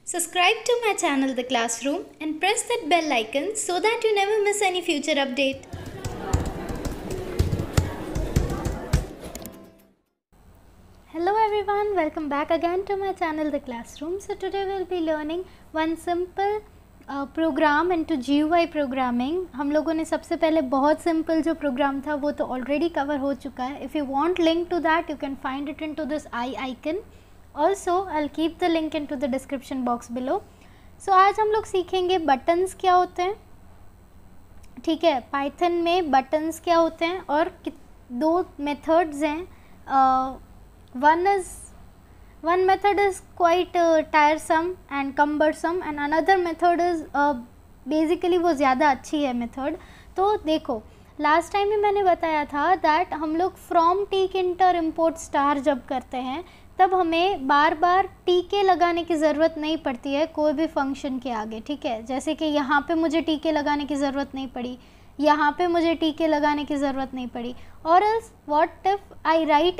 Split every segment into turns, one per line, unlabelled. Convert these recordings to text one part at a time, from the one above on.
Subscribe to my channel The Classroom and press that bell icon so that you never miss any future update. Hello everyone, welcome back again to my channel The Classroom. So today we'll be learning one simple programme into GUI programming. हम लोगों ने सबसे पहले बहुत simple जो programme था वो तो ऑलरेडी कवर हो चुका है. If you want link to that you can find it into this I icon. Also I will keep the link into the description box below. So आज हम लोग सीखेंगे बटन्स क्या होते हैं. ठीक है, पाइथन में बटन्स क्या होते हैं और दो मेथड्स हैं. One method is quite tiresome and cumbersome and another method is basically वो ज़्यादा अच्छी है मेथड. तो देखो लास्ट टाइम भी मैंने बताया था दैट हम लोग from tkinter import star जब करते हैं तब हमें बार बार टीके लगाने की ज़रूरत नहीं पड़ती है कोई भी फंक्शन के आगे. ठीक है, जैसे कि यहाँ पे मुझे टीके लगाने की ज़रूरत नहीं पड़ी, यहाँ पे मुझे टीके लगाने की ज़रूरत नहीं पड़ी. और else what if I write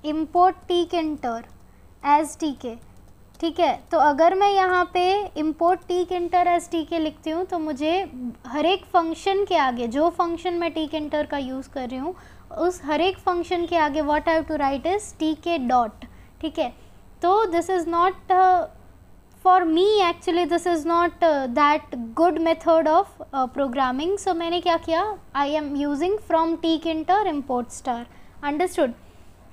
import tkinter as tk. ठीक है, तो अगर मैं यहाँ पे इम्पोर्ट टीक इंटर एज टीके लिखती हूँ तो मुझे हर एक फंक्शन के आगे जो फंक्शन मैं टीक इंटर का यूज़ कर रही हूँ उस हर एक फंक्शन के आगे what I have to write is TK dot. ठीक है, तो this is not for me actually, this is not that good method of programming. So मैंने क्या किया, I am using from tkinter import star. Understood.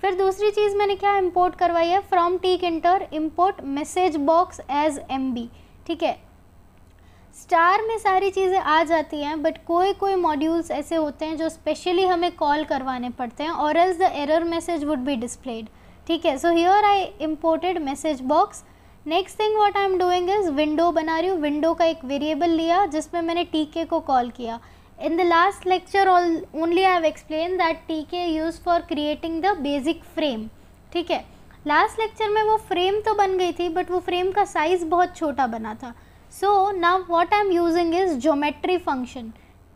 फिर दूसरी चीज़ मैंने क्या इंपोर्ट करवाई है, from tkinter import message box as MB. ठीक है, स्टार में सारी चीज़ें आ जाती हैं बट कोई मॉड्यूल्स ऐसे होते हैं जो स्पेशली हमें कॉल करवाने पड़ते हैं और else the error message would be displayed. ठीक है, so here I imported message box. Next thing what I am doing is window बना रही हूँ. विंडो का एक वेरिएबल लिया जिसमें मैंने टीके को कॉल किया. In the last lecture only I have explained that TK used for creating the basic frame. ठीक है, लास्ट लेक्चर में वो फ्रेम तो बन गई थी बट वो फ्रेम का साइज़ बहुत छोटा बना था. So now what I am using is geometry function.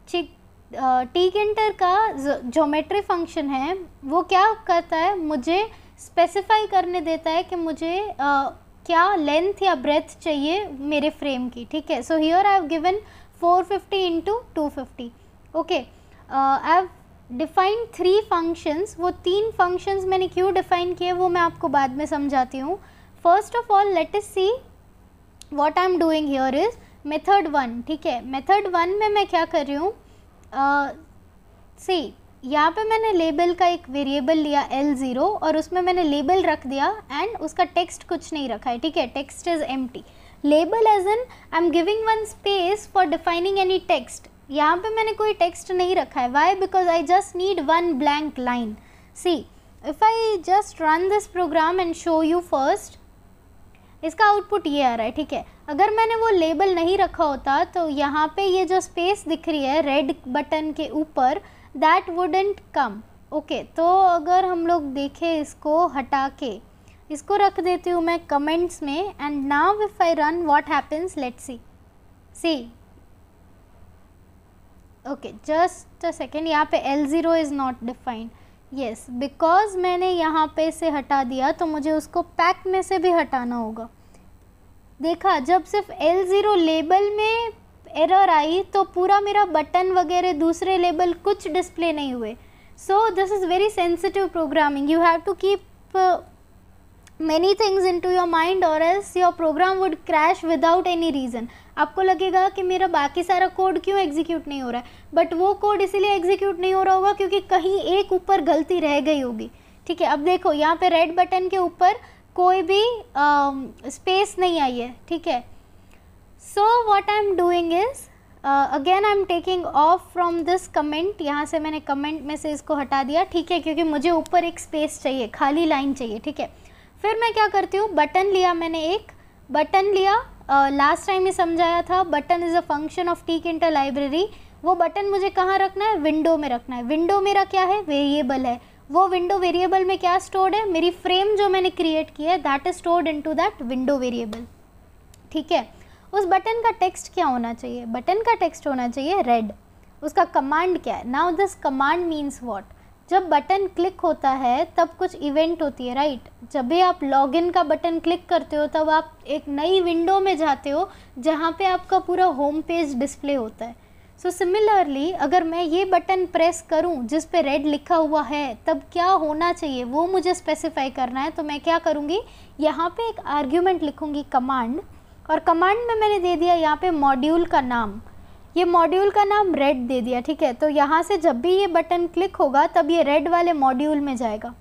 Tkinter का ज्योमेट्री फंक्शन है वो क्या करता है, मुझे स्पेसिफाई करने देता है कि मुझे क्या लेंथ या ब्रेथ चाहिए मेरे फ्रेम की. ठीक है, so here I have given 450 into 250. Okay, I have defined 3 functions. वो 3 फंक्शंस मैंने क्यों डिफाइन किए वो मैं आपको बाद में समझाती हूँ. First of all let us see what I am doing here is method 1. ठीक है, मेथड 1 में मैं क्या कर रही हूँ, सी यहाँ पे मैंने लेबल का एक वेरिएबल लिया L0 और उसमें मैंने लेबल रख दिया एंड उसका टेक्स्ट कुछ नहीं रखा है. ठीक है, text is empty. Label as an I am giving one space for defining any text. यहाँ पे मैंने कोई टेक्स्ट नहीं रखा है. Why? Because I just need one blank line. See if I just run this program and show you first, इसका output ये आ रहा है. ठीक है, अगर मैंने वो लेबल नहीं रखा होता तो यहाँ पे ये जो स्पेस दिख रही है रेड बटन के ऊपर दैट वुडंट कम. ओके, तो अगर हम लोग देखें इसको हटा के इसको रख देती हूँ मैं कमेंट्स में and now if I run what happens, let's see. Okay, just a second. यहाँ पे L0 is not defined. Yes, because मैंने यहाँ पे से हटा दिया तो मुझे उसको पैक में से भी हटाना होगा. देखा, जब सिर्फ L0 लेबल में एरर आई तो पूरा मेरा बटन वगैरह दूसरे लेबल कुछ डिस्प्ले नहीं हुए. So this is very sensitive programming. You have to keep many things into your mind or else your program would crash without any reason. आपको लगेगा कि मेरा बाकी सारा कोड क्यों एग्जीक्यूट नहीं हो रहा है, बट वो कोड इसीलिए एग्जीक्यूट नहीं हो रहा होगा क्योंकि कहीं एक ऊपर गलती रह गई होगी. ठीक है, अब देखो यहाँ पे रेड बटन के ऊपर कोई भी स्पेस नहीं आई है. ठीक है, so what I am doing is again I am taking of from this comment. यहाँ से मैंने कमेंट में से इसको हटा दिया. ठीक है, क्योंकि मुझे ऊपर एक स्पेस चाहिए, खाली लाइन चाहिए. ठीक है, फिर मैं क्या करती हूँ, बटन लिया मैंने, एक बटन लिया. लास्ट टाइम ही समझाया था button is a function of tkinter library. वो बटन मुझे कहाँ रखना है, विंडो में रखना है. विंडो मेरा क्या है, वेरिएबल है. वो विंडो वेरिएबल में क्या स्टोर्ड है, मेरी फ्रेम जो मैंने क्रिएट की है that is stored into that window variable. ठीक है, उस बटन का टेक्स्ट क्या होना चाहिए, बटन का टेक्स्ट होना चाहिए रेड. उसका कमांड क्या है, now this command means what, जब बटन क्लिक होता है तब कुछ इवेंट होती है, राइट। जब भी आप लॉगिन का बटन क्लिक करते हो तब आप एक नई विंडो में जाते हो जहाँ पे आपका पूरा होम पेज डिस्प्ले होता है। सो सिमिलरली अगर मैं ये बटन प्रेस करूँ जिस पे रेड लिखा हुआ है तब क्या होना चाहिए वो मुझे स्पेसिफाई करना है। तो मैं क्या करूँगी, यहाँ पे एक आर्ग्यूमेंट लिखूँगी कमांड, और कमांड में मैंने दे दिया यहाँ पे मॉड्यूल का नाम, ये मॉड्यूल का नाम रेड दे दिया, ठीक है। तो यहाँ से जब भी ये बटन क्लिक होगा तब ये रेड वाले मॉड्यूल में जाएगा।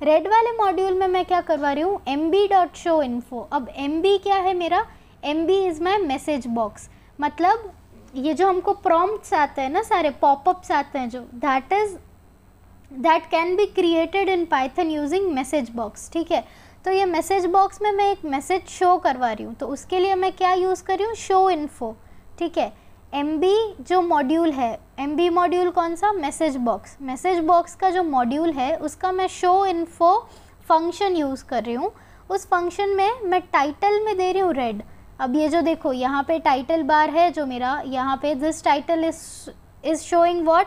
रेड वाले मॉड्यूल में मैं क्या करवा रही हूँ, mb.showinfo। अब mb क्या है मेरा, mb is my message box, मतलब ये जो हमको प्रॉम्प्ट्स आते हैं ना, सारे पॉपअप्स आते हैं जो, that can be created in Python using message box, ठीक है। तो ये मैसेज बॉक्स में मैं एक मैसेज शो करवा रही हूँ, तो उसके लिए मैं क्या यूज़ कर रही हूँ, शो इन्फो, ठीक है। MB जो मॉड्यूल है, MB मॉड्यूल कौन सा, मैसेज बॉक्स, मैसेज बॉक्स का जो मॉड्यूल है उसका मैं शो इन्फो फंक्शन यूज़ कर रही हूँ। उस फंक्शन में मैं टाइटल में दे रही हूँ रेड। अब ये जो देखो यहाँ पे टाइटल बार है जो मेरा, यहाँ पे this title is showing what,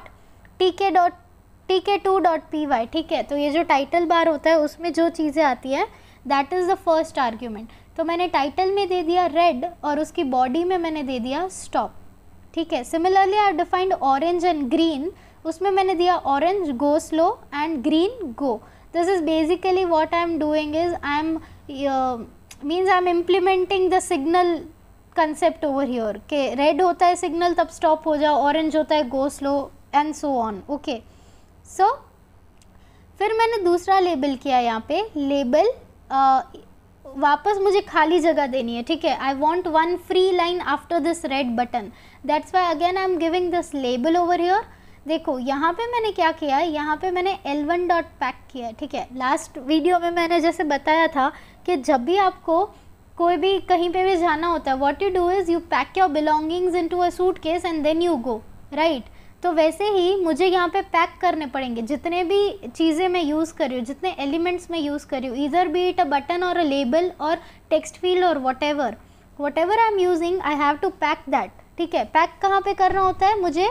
tk2.py, ठीक है। तो ये जो टाइटल बार होता है उसमें जो चीज़ें आती हैं that is the first argument. तो मैंने टाइटल में दे दिया रेड और उसकी बॉडी में मैंने दे दिया स्टॉप, ठीक है। Similarly I defined orange and green, उसमें मैंने दिया orange go slow and green go. This is basically what I am doing is I am implementing the signal concept over here के रेड होता है सिग्नल तब stop हो जाओ, orange होता है go slow and so on, okay. So फिर मैंने दूसरा लेबल किया, यहाँ पे लेबल वापस मुझे खाली जगह देनी है, ठीक है। I want one free line after this red button, that's why again I am giving this label over here. देखो यहाँ पे मैंने क्या किया है, यहाँ पे मैंने l1.pack किया है, ठीक है। लास्ट वीडियो में मैंने जैसे बताया था कि जब भी आपको कोई भी कहीं पे भी जाना होता है, what you do is you pack your belongings into a suitcase and then you go, right. तो वैसे ही मुझे यहाँ पे पैक करने पड़ेंगे जितने भी चीज़ें मैं यूज़ कर रही हूँ, जितने एलिमेंट्स मैं यूज़ कर रही हूँ, either be it a button और अ लेबल और टेक्स्ट फील्ड और whatever I am using, I have to pack that, ठीक है। पैक कहाँ पे करना होता है मुझे,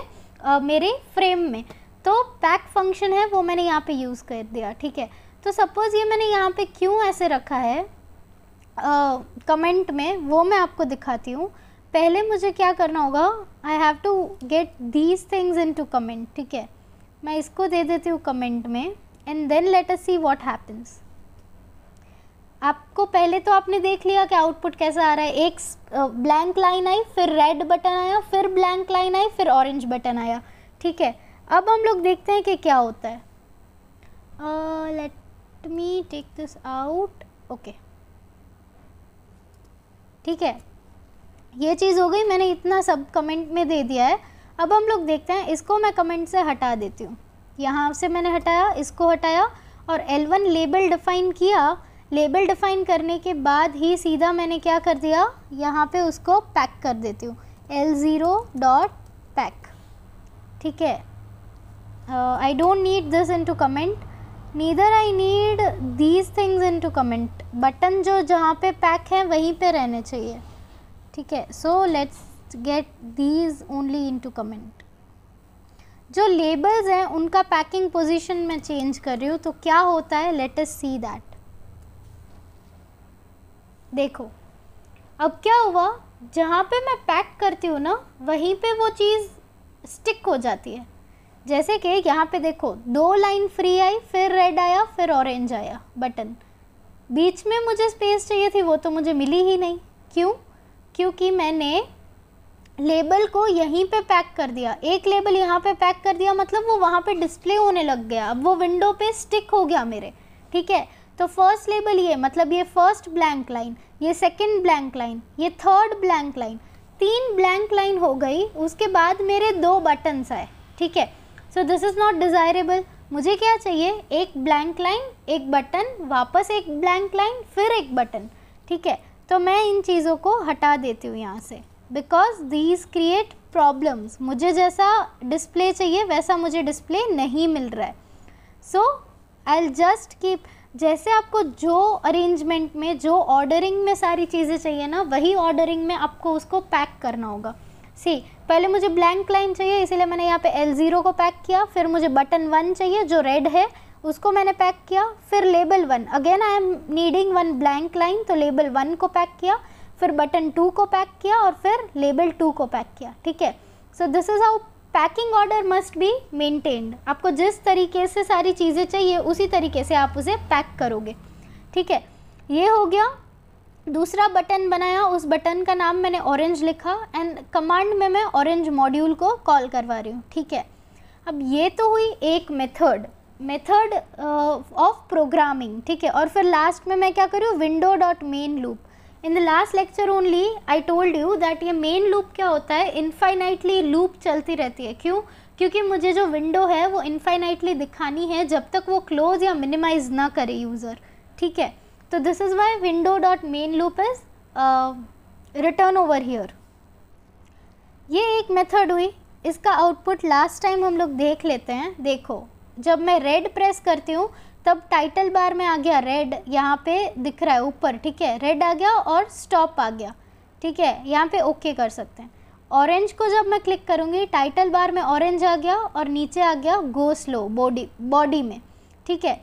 मेरे फ्रेम में, तो पैक फंक्शन है वो मैंने यहाँ पे यूज़ कर दिया, ठीक है। तो सपोज़ ये मैंने यहाँ पे क्यों ऐसे रखा है कमेंट में, वो मैं आपको दिखाती हूँ। पहले मुझे क्या करना होगा, I have to get these things into comment, ठीक है। मैं इसको दे देती हूँ कमेंट में and then let us see what happens. आपको पहले तो आपने देख लिया कि आउटपुट कैसा आ रहा है, एक ब्लैंक लाइन आई, फिर रेड बटन आया, फिर ब्लैंक लाइन आई, फिर ऑरेंज बटन आया, ठीक है। अब हम लोग देखते हैं कि क्या होता है। Let me take this out, okay, ठीक है। ये चीज़ हो गई, मैंने इतना सब कमेंट में दे दिया है। अब हम लोग देखते हैं, इसको मैं कमेंट से हटा देती हूँ, यहाँ से मैंने हटाया, इसको हटाया और L1 लेबल डिफ़ाइन किया। लेबल डिफ़ाइन करने के बाद ही सीधा मैंने क्या कर दिया, यहाँ पे उसको पैक कर देती हूँ, L0.pack, ठीक है। I don't need this into comment, neither I need these things into comment. Button जो जहाँ पे पैक है वहीं पे रहने चाहिए, ठीक है। So let's get these only into comment. जो लेबल्स हैं उनका पैकिंग पोजीशन मैं चेंज कर रही हूँ, तो क्या होता है, लेट अस सी दैट। देखो अब क्या हुआ, जहाँ पे मैं पैक करती हूँ ना वहीं पे वो चीज़ स्टिक हो जाती है। जैसे कि यहाँ पे देखो 2 लाइन फ्री आई, फिर रेड आया, फिर ऑरेंज आया बटन, बीच में मुझे स्पेस चाहिए थी, वो तो मुझे मिली ही नहीं। क्यों? क्योंकि मैंने लेबल को यहीं पे पैक कर दिया, एक लेबल यहाँ पे पैक कर दिया, मतलब वो वहाँ पे डिस्प्ले होने लग गया, अब वो विंडो पे स्टिक हो गया मेरे, ठीक है। तो फर्स्ट लेबल ये, मतलब ये फर्स्ट ब्लैंक लाइन, ये सेकंड ब्लैंक लाइन, ये third blank line, 3 blank line हो गई। उसके बाद मेरे 2 बटन्स आए, ठीक है। सो दिस इज़ नॉट डिज़ायरेबल। मुझे क्या चाहिए, एक ब्लैंक लाइन, एक बटन, वापस एक ब्लैंक लाइन, फिर एक बटन, ठीक है। तो मैं इन चीज़ों को हटा देती हूँ यहाँ से, बिकॉज दीज क्रिएट प्रॉब्लम्स। मुझे जैसा डिस्प्ले चाहिए वैसा मुझे डिस्प्ले नहीं मिल रहा है। सो आई विल जस्ट कीप, जैसे आपको जो अरेंजमेंट में, जो ऑर्डरिंग में सारी चीज़ें चाहिए ना, वही ऑर्डरिंग में आपको उसको पैक करना होगा। सी पहले मुझे ब्लैंक लाइन चाहिए, इसीलिए मैंने यहाँ पे L0 को पैक किया, फिर मुझे बटन 1 चाहिए जो रेड है उसको मैंने पैक किया, फिर label 1 again I am needing 1 blank line, तो लेबल 1 को पैक किया, फिर बटन 2 को पैक किया और फिर लेबल 2 को पैक किया, ठीक है। सो this is how packing order must be maintained. आपको जिस तरीके से सारी चीज़ें चाहिए उसी तरीके से आप उसे पैक करोगे, ठीक है। ये हो गया। दूसरा बटन बनाया, उस बटन का नाम मैंने ऑरेंज लिखा एंड कमांड में मैं ऑरेंज मॉड्यूल को कॉल करवा रही हूँ, ठीक है। अब ये तो हुई एक मेथड ऑफ प्रोग्रामिंग, ठीक है। और फिर लास्ट में मैं क्या कर रही हूँ, window dot main loop. In the last lecture only I told you that ये मेन लूप क्या होता है, इनफाइनाइटली लूप चलती रहती है। क्यों? क्योंकि मुझे जो विंडो है वो इनफाइनाइटली दिखानी है जब तक वो क्लोज या मिनिमाइज ना करे यूज़र, ठीक है। तो this is why window dot main loop is return over here. ये एक मेथड हुई, इसका आउटपुट लास्ट टाइम हम लोग देख लेते हैं। देखो जब मैं रेड प्रेस करती हूँ तब टाइटल बार में आ गया रेड, यहाँ पे दिख रहा है ऊपर, ठीक है, रेड आ गया और स्टॉप आ गया, ठीक है। यहाँ पे ओके कर सकते हैं। ऑरेंज को जब मैं क्लिक करूँगी टाइटल बार में ऑरेंज आ गया और नीचे आ गया गो स्लो बॉडी में, ठीक है।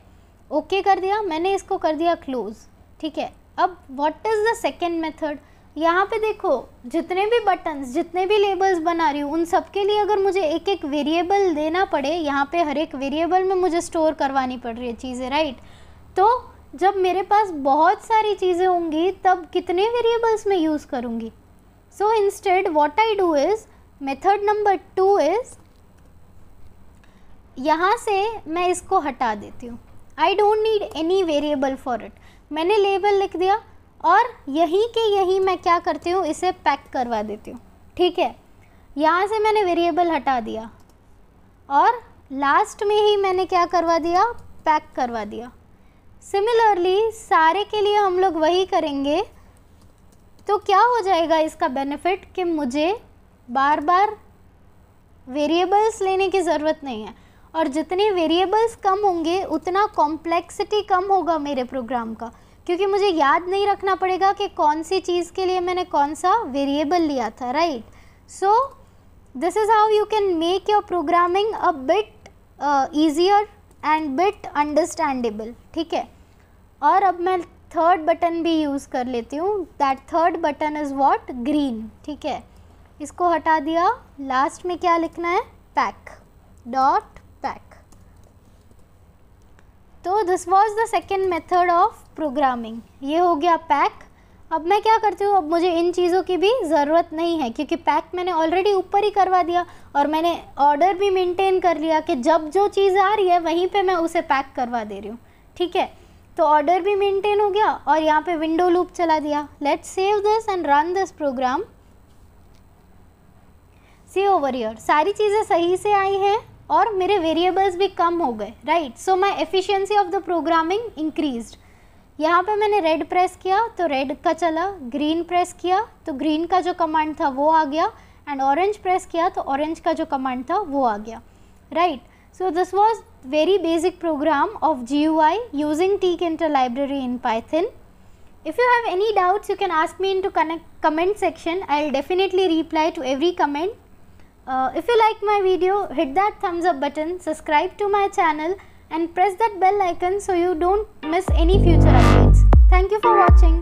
ओके कर दिया मैंने, इसको कर दिया क्लोज, ठीक है। अब what is the second method, यहाँ पे देखो जितने भी बटन्स जितने भी लेबल्स बना रही हूँ उन सब के लिए अगर मुझे एक एक वेरिएबल देना पड़े, यहाँ पे हर एक वेरिएबल में मुझे स्टोर करवानी पड़ रही है चीज़ें, राइट। तो जब मेरे पास बहुत सारी चीज़ें होंगी तब कितने वेरिएबल्स में यूज़ करूँगी। So instead what I do is method number 2 is, यहाँ से मैं इसको हटा देती हूँ। I don't need any variable for it. मैंने लेबल लिख दिया और यहीं के यहीं मैं क्या करती हूँ, इसे पैक करवा देती हूँ, ठीक है। यहाँ से मैंने वेरिएबल हटा दिया और लास्ट में ही मैंने क्या करवा दिया, पैक करवा दिया। सिमिलरली सारे के लिए हम लोग वही करेंगे। तो क्या हो जाएगा इसका बेनिफिट कि मुझे बार बार वेरिएबल्स लेने की ज़रूरत नहीं है, और जितने वेरिएबल्स कम होंगे उतना कॉम्प्लेक्सिटी कम होगा मेरे प्रोग्राम का, क्योंकि मुझे याद नहीं रखना पड़ेगा कि कौन सी चीज़ के लिए मैंने कौन सा वेरिएबल लिया था, right. So this is how you can make your programming a bit easier and bit understandable, ठीक है। और अब मैं थर्ड बटन भी यूज़ कर लेती हूँ। That third button is what, green, ठीक है। इसको हटा दिया, लास्ट में क्या लिखना है, पैक डॉट पैक। तो this was the second method of programming. ये हो गया पैक। अब मैं क्या करती हूँ, अब मुझे इन चीज़ों की भी ज़रूरत नहीं है क्योंकि पैक मैंने ऑलरेडी ऊपर ही करवा दिया और मैंने ऑर्डर भी मेंटेन कर लिया कि जब जो चीज़ आ रही है वहीं पे मैं उसे पैक करवा दे रही हूँ, ठीक है। तो ऑर्डर भी मेंटेन हो गया और यहाँ पे विंडो लूप चला दिया। Let's save this and run this program. See over here सारी चीज़ें सही से आई हैं और मेरे वेरिएबल्स भी कम हो गए, right. So my efficiency of the programming increased. यहाँ पे मैंने रेड प्रेस किया तो रेड का चला, ग्रीन प्रेस किया तो ग्रीन का जो कमांड था वो आ गया, एंड ऑरेंज प्रेस किया तो ऑरेंज का जो कमांड था वो आ गया, right. So this was very basic program of GUI using tkinter library in Python. If you have any doubts, you can ask me into comment section. I'll definitely reply to every comment. If you like my video, hit that thumbs up button, subscribe to my channel and press that bell icon so you don't miss any future updates. Thank you for watching.